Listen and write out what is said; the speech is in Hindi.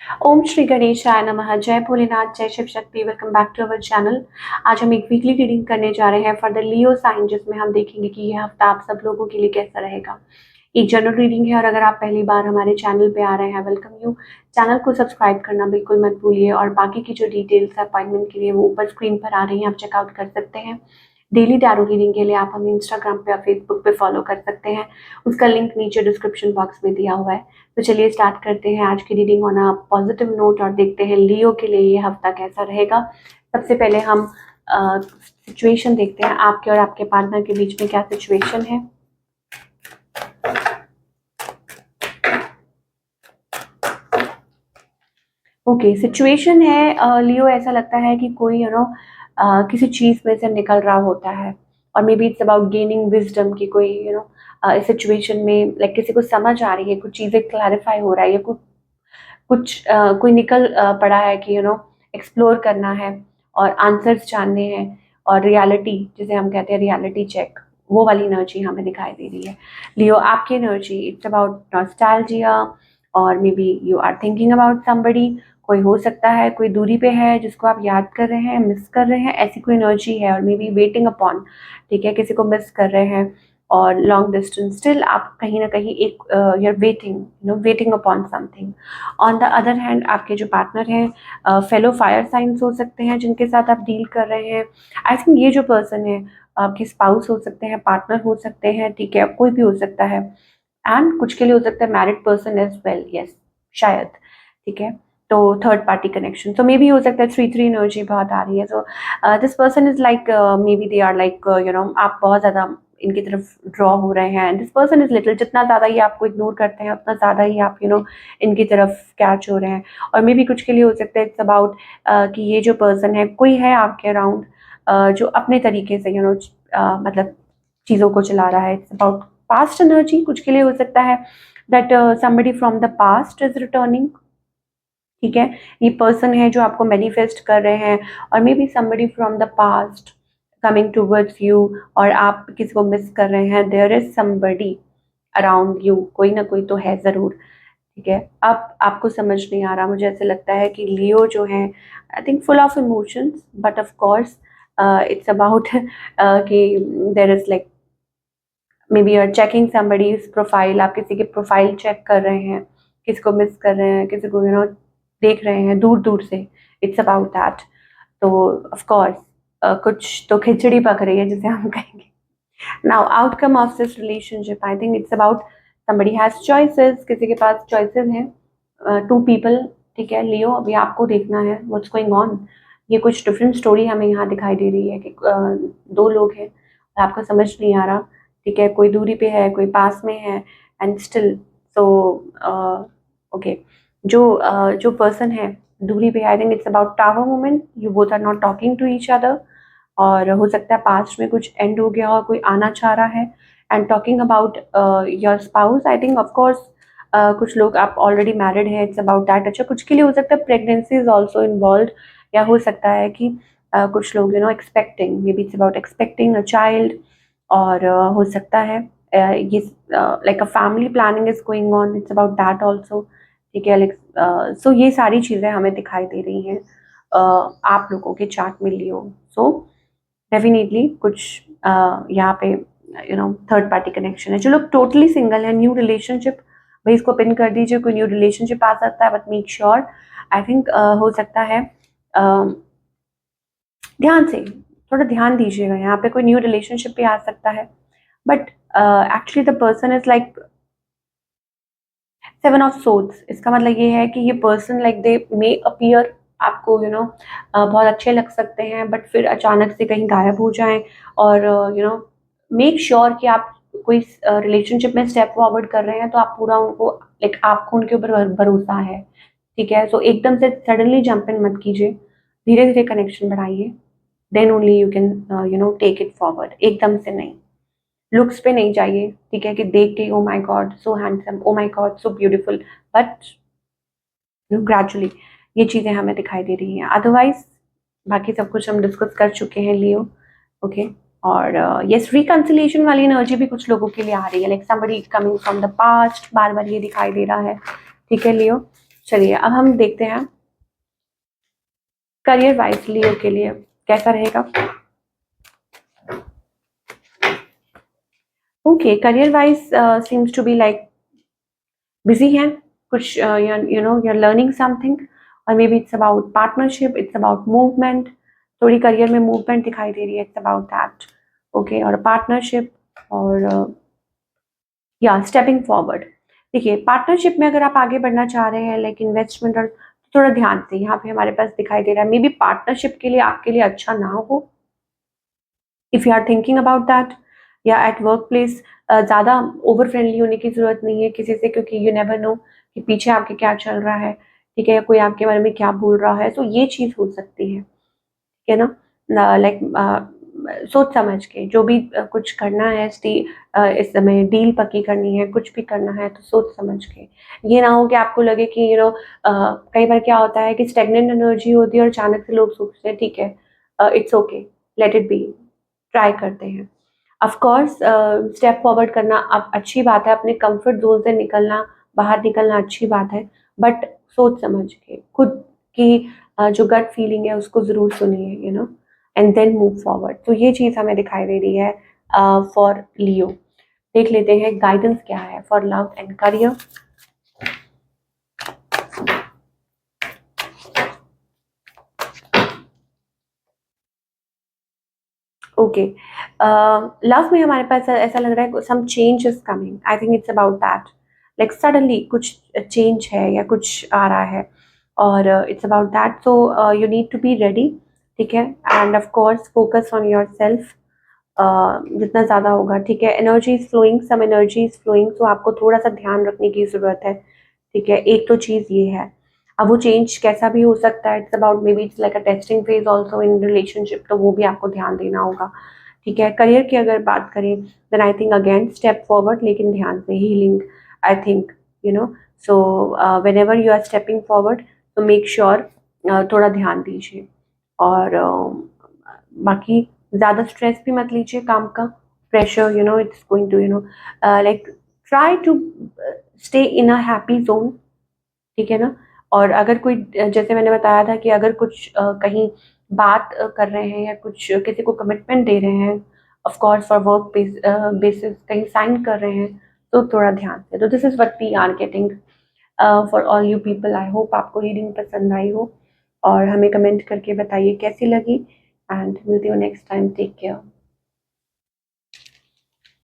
ओम श्री गणेशाय नमः। जय भोलेनाथ, जय Shiv Shakti. Welcome back to our channel. आज हम एक वीकली रीडिंग करने जा रहे हैं फॉर द लियो साइन, जिसमें हम देखेंगे कि यह हफ्ता आप सब लोगों के लिए कैसा रहेगा। एक जनरल रीडिंग है और अगर आप पहली बार हमारे चैनल पे आ रहे हैं, वेलकम यू। चैनल को सब्सक्राइब करना बिल्कुल मत भूलिए और बाकी की जो डिटेल्स अपॉइंटमेंट के लिए वो ऊपर स्क्रीन पर आ रही हैं, आप चेकआउट कर सकते हैं। डेली टैरो रीडिंग के लिए आप हमें इंस्टाग्राम पे या फेसबुक पे फॉलो कर सकते हैं, उसका लिंक नीचे डिस्क्रिप्शन बॉक्स में दिया हुआ है। तो चलिए स्टार्ट करते हैं आज की reading on a positive note और देखते हैं लियो के लिए ये हफ्ता कैसा रहेगा। सबसे पहले हम सिचुएशन देखते हैं, आपके और आपके पार्टनर के बीच में क्या सिचुएशन है। ओके, सिचुएशन है लियो, ऐसा लगता है कि कोई किसी चीज में से निकल रहा होता है और maybe it's about gaining wisdom की कोई इस सिचुएशन में लाइक किसी को समझ आ रही है, कुछ चीजें क्लैरिफाई हो रहा है या कोई निकल पड़ा है कि एक्सप्लोर करना है और आंसर्स जानने हैं और रियलिटी, जिसे हम कहते हैं रियलिटी चेक, वो वाली एनर्जी हमें दिखाई दे रही है। लियो, आपकी एनर्जी इट्स अबाउट नॉस्टैल्जिया और maybe you are thinking about somebody. कोई हो सकता है कोई दूरी पे है जिसको आप याद कर रहे हैं, मिस कर रहे हैं, ऐसी कोई एनर्जी है। और मे बी वेटिंग अपॉन, ठीक है, किसी को मिस कर रहे हैं और लॉन्ग डिस्टेंस स्टिल आप कहीं ना कहीं एक you are waiting upon something. On the other hand, आपके जो पार्टनर हैं फेलो फायर साइंस हो सकते हैं जिनके साथ आप डील कर रहे हैं। आई थिंक ये जो पर्सन है आपके स्पाउस हो सकते हैं, पार्टनर हो सकते हैं, ठीक है, कोई भी हो सकता है। एंड कुछ के लिए हो सकता है married person as well, yes, शायद, ठीक है। तो थर्ड पार्टी कनेक्शन, तो मे बी हो सकता है 3-3 एनर्जी बहुत आ रही है। So this person is like maybe they are like आप बहुत ज़्यादा इनकी तरफ ड्रॉ हो रहे हैं। दिस पर्सन इज लिटिल, जितना ज़्यादा ये आपको इग्नोर करते हैं उतना ज़्यादा ही आप इनकी तरफ कैच हो रहे हैं। और मे बी कुछ के लिए हो सकता है इट्स अबाउट कि ये जो पर्सन है कोई है आपके अराउंड जो अपने तरीके से मतलब चीज़ों को चला रहा है। इट्स अबाउट पास्ट एनर्जी, कुछ के लिए हो सकता है that somebody from the past is returning, ठीक है। ये पर्सन है जो आपको मैनिफेस्ट कर रहे हैं और maybe somebody from the past coming towards you और आप किसी को मिस कर रहे हैं। There is somebody around you, कोई ना कोई तो है ज़रूर, ठीक है। अब आपको समझ नहीं आ रहा, मुझे ऐसे लगता है कि लियो जो है I think full of emotions, but of course it's about कि there is like maybe are checking somebody's profile, आप किसी के प्रोफाइल चेक कर रहे हैं, किसी को मिस कर रहे हैं, किसी को देख रहे हैं दूर दूर से। It's about that. तो ऑफ कोर्स कुछ तो खिचड़ी पक रही है जिसे हम कहेंगे। Now outcome of this relationship, I think it's about somebody has choices, किसी के पास चॉइसेस हैं। टू पीपल, ठीक है। लियो, अभी आपको देखना है व्हाट्स गोइंग ऑन। ये कुछ डिफरेंट स्टोरी हमें यहाँ दिखाई दे रही है कि दो लोग हैं और आपको समझ नहीं आ रहा, ठीक है। कोई दूरी पे है, कोई पास में है एंड स्टिल सो ओके। जो पर्सन है दूरी पे, I think it's about tower moment, you both are not talking to each other. और हो सकता है पास्ट में कुछ एंड हो गया और कोई आना चाह रहा है। And talking about your spouse, I think of course कुछ लोग आप ऑलरेडी मैरिड है, इट्स अबाउट दैट। अच्छा, कुछ के लिए हो सकता है प्रेगनेंसी इज ऑल्सो इन्वॉल्व, या हो सकता है कि कुछ लोग expecting, may be it's about expecting a child. और हो सकता है ये like a family planning is going on, it's about that also, ठीक है। लाइक सो ये सारी चीज़ें हमें दिखाई दे रही हैं आप लोगों के चार्ट में लियो। सो डेफिनेटली कुछ यहाँ पे थर्ड पार्टी कनेक्शन है। जो लोग टोटली सिंगल है, न्यू रिलेशनशिप, भाई इसको पिन कर दीजिए, कोई न्यू रिलेशनशिप आ सकता है, but make sure, I think हो सकता है ध्यान से, थोड़ा ध्यान दीजिएगा, यहाँ पे कोई न्यू रिलेशनशिप भी आ सकता है। But actually the person is like 7 of swords. इसका मतलब ये है कि ये person like they may appear आपको बहुत अच्छे लग सकते हैं, बट फिर अचानक से कहीं गायब हो जाएं। और मेक श्योर कि आप कोई रिलेशनशिप में स्टेप फॉरवर्ड कर रहे हैं तो आप पूरा उनको लाइक आपको उनके ऊपर भरोसा है, ठीक है। सो एकदम से सडनली जंप इन मत कीजिए, धीरे धीरे कनेक्शन बढ़ाइए, then only you can take it forward, एकदम से नहीं। लुक्स पे नहीं जाइए, ठीक है, कि देख के oh my God so handsome, oh my God so beautiful, but gradually ये चीज़ें हमें दिखाई दे रही हैं। अदरवाइज बाकी सब कुछ हम डिस्कस कर चुके हैं लियो, ओके। और यस, रिकंसिलिएशन वाली एनर्जी भी कुछ लोगों के लिए आ रही है, like somebody coming from the past, बार बार ये दिखाई दे रहा है, ठीक है लियो। चलिए अब हम देखते हैं करियर वाइज लियो के लिए कैसा रहेगा। Okay, career wise seems to be like busy हैं कुछ, you know you are learning something, और maybe it's about partnership, it's about movement, थोड़ी करियर में मूवमेंट दिखाई दे रही है, इट्स अबाउट दैट। ओके, और पार्टनरशिप और या स्टेपिंग फॉरवर्ड। देखिए पार्टनरशिप में अगर आप आगे बढ़ना चाह रहे हैं लाइक इन्वेस्टमेंट, और थोड़ा ध्यान से यहाँ पे हमारे पास दिखाई दे रहा है मे बी पार्टनरशिप के लिए आपके लिए अच्छा ना हो, if you are thinking about that. या एट वर्क प्लेस ज़्यादा ओवर फ्रेंडली होने की ज़रूरत नहीं है किसी से, क्योंकि यू नेवर नो कि पीछे आपके क्या चल रहा है, ठीक है, या कोई आपके बारे में क्या बोल रहा है, तो ये चीज़ हो सकती है, ठीक है ना। लाइक सोच समझ के जो भी कुछ करना है, इस समय डील पक्की करनी है, कुछ भी करना है तो सोच समझ के। ये ना हो कि आपको लगे कि कई बार क्या होता है कि स्टेगनेंट एनर्जी होती है और अचानक से लोग सोचते हैं ठीक है, it's okay, let it be, try करते हैं। ऑफ कोर्स स्टेप फॉरवर्ड करना अब अच्छी बात है, अपने कंफर्ट जोन से निकलना, बाहर निकलना अच्छी बात है, बट सोच समझ के खुद की जो गट फीलिंग है उसको ज़रूर सुनिए, एंड देन मूव फॉरवर्ड। तो ये चीज़ हमें दिखाई दे रही है फॉर लियो। देख लेते हैं गाइडेंस क्या है for love and career. Okay, love में हमारे पास ऐसा लग रहा है some change is coming, I think it's about that, like suddenly कुछ चेंज है या कुछ आ रहा है, और it's about that, so you need to be ready, ठीक है, and of course focus on yourself जितना ज़्यादा होगा, ठीक है। Energy is flowing, some energy is flowing, तो आपको थोड़ा सा ध्यान रखने की ज़रूरत है, ठीक है। एक तो चीज़ ये है, अब वो चेंज कैसा भी हो सकता है, it's about may be it's like a testing phase also in relationship, तो वो भी आपको ध्यान देना होगा, ठीक है। करियर की अगर बात करें then I think again step forward, लेकिन ध्यान से, healing I think, you know so whenever you are stepping forward तो मेक श्योर थोड़ा ध्यान दीजिए, और बाकी ज़्यादा स्ट्रेस भी मत लीजिए काम का, pressure it's going to like try to stay in a happy zone, ठीक है ना। और अगर कोई जैसे मैंने बताया था कि अगर कुछ कहीं बात कर रहे हैं या कुछ किसी को कमिटमेंट दे रहे हैं, of course for work basis कहीं साइन कर रहे हैं, तो थोड़ा ध्यान से। तो this is what we are getting for all you people. I hope आपको रीडिंग पसंद आई हो, और हमें कमेंट करके बताइए कैसी लगी, एंड मिलती हूँ नेक्स्ट टाइम। Take care.